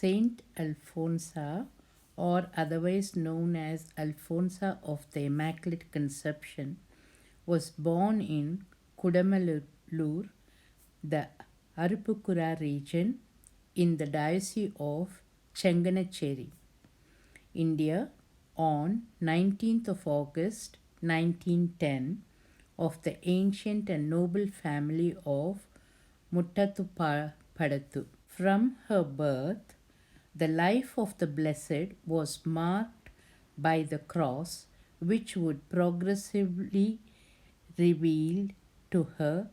Saint Alphonsa, or otherwise known as Alphonsa of the Immaculate Conception, was born in Kudamalur, the Arupukura region in the Diocese of Chenganacheri, India, on 19th of August 1910 of the ancient and noble family of Muttathupadathu. From her birth, the life of the Blessed was marked by the cross, which would progressively reveal to her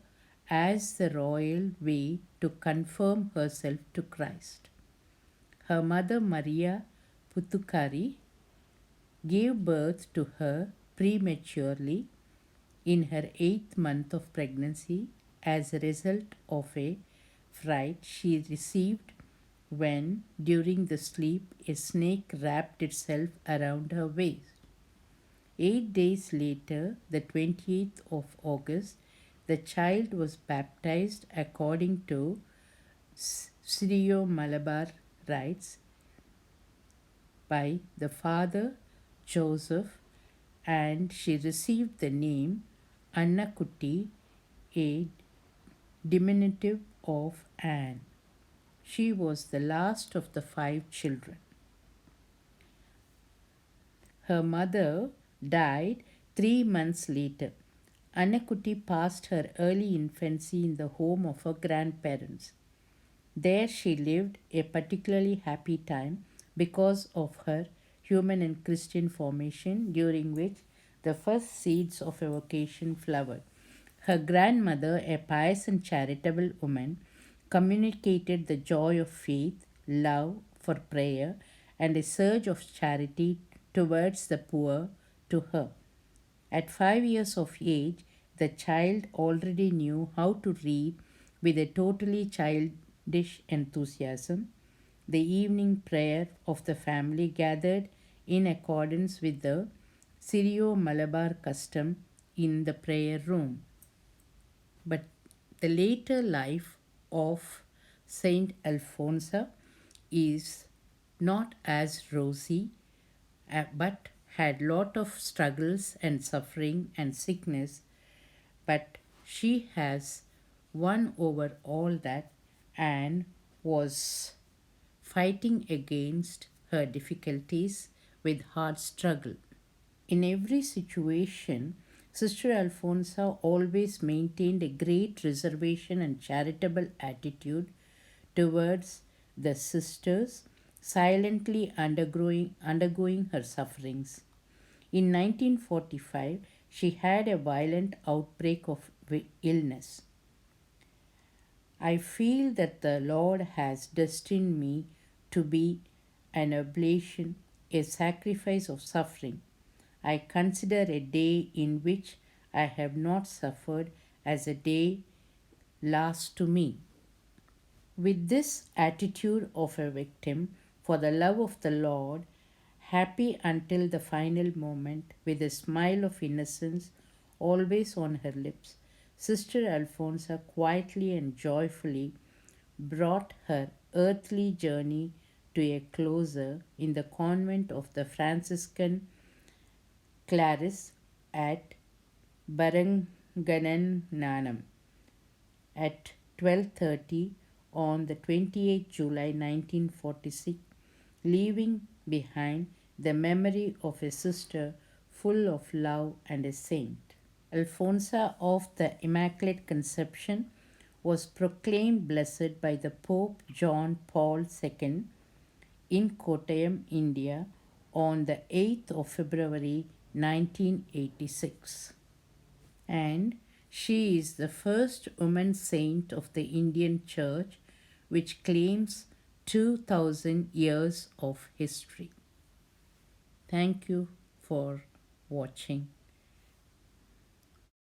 as the royal way to confirm herself to Christ. Her mother Maria Putukari gave birth to her prematurely in her 8th month of pregnancy as a result of a fright she received when, during the sleep, a snake wrapped itself around her waist. 8 days later, the 28th of August, the child was baptized according to Syrio-Malabar rites by the father Joseph, and she received the name Annakutti, a diminutive of Anne. She was the last of the 5 children. Her mother died 3 months later. Annakutti passed her early infancy in the home of her grandparents. There she lived a particularly happy time because of her human and Christian formation, during which the first seeds of a vocation flowered. Her grandmother, a pious and charitable woman, communicated the joy of faith, love for prayer, and a surge of charity towards the poor to her. At 5 years of age, the child already knew how to read with a totally childish enthusiasm. The evening prayer of the family gathered in accordance with the Syrio-Malabar custom in the prayer room. But the later life of Saint Alphonsa is not as rosy, but had lot of struggles and suffering and sickness, but she has won over all that and was fighting against her difficulties with hard struggle. In every situation, Sister Alphonsa always maintained a great reservation and charitable attitude towards the sisters, silently undergoing her sufferings. In 1945, she had a violent outbreak of illness. I feel that the Lord has destined me to be an oblation, a sacrifice of suffering. I consider a day in which I have not suffered as a day lost to me. With this attitude of a victim for the love of the Lord, happy until the final moment, with a smile of innocence always on her lips, Sister Alphonsa quietly and joyfully brought her earthly journey to a closer in the convent of the Franciscan Clarice at Barangananam at 12:30 on the 28th July 1946, leaving behind the memory of a sister full of love and a saint. Alphonsa of the Immaculate Conception was proclaimed blessed by the Pope John Paul II in Kottayam, India on the 8th of February 1986. And she is the first woman saint of the Indian Church, which claims 2000 years of history. Thank you for watching.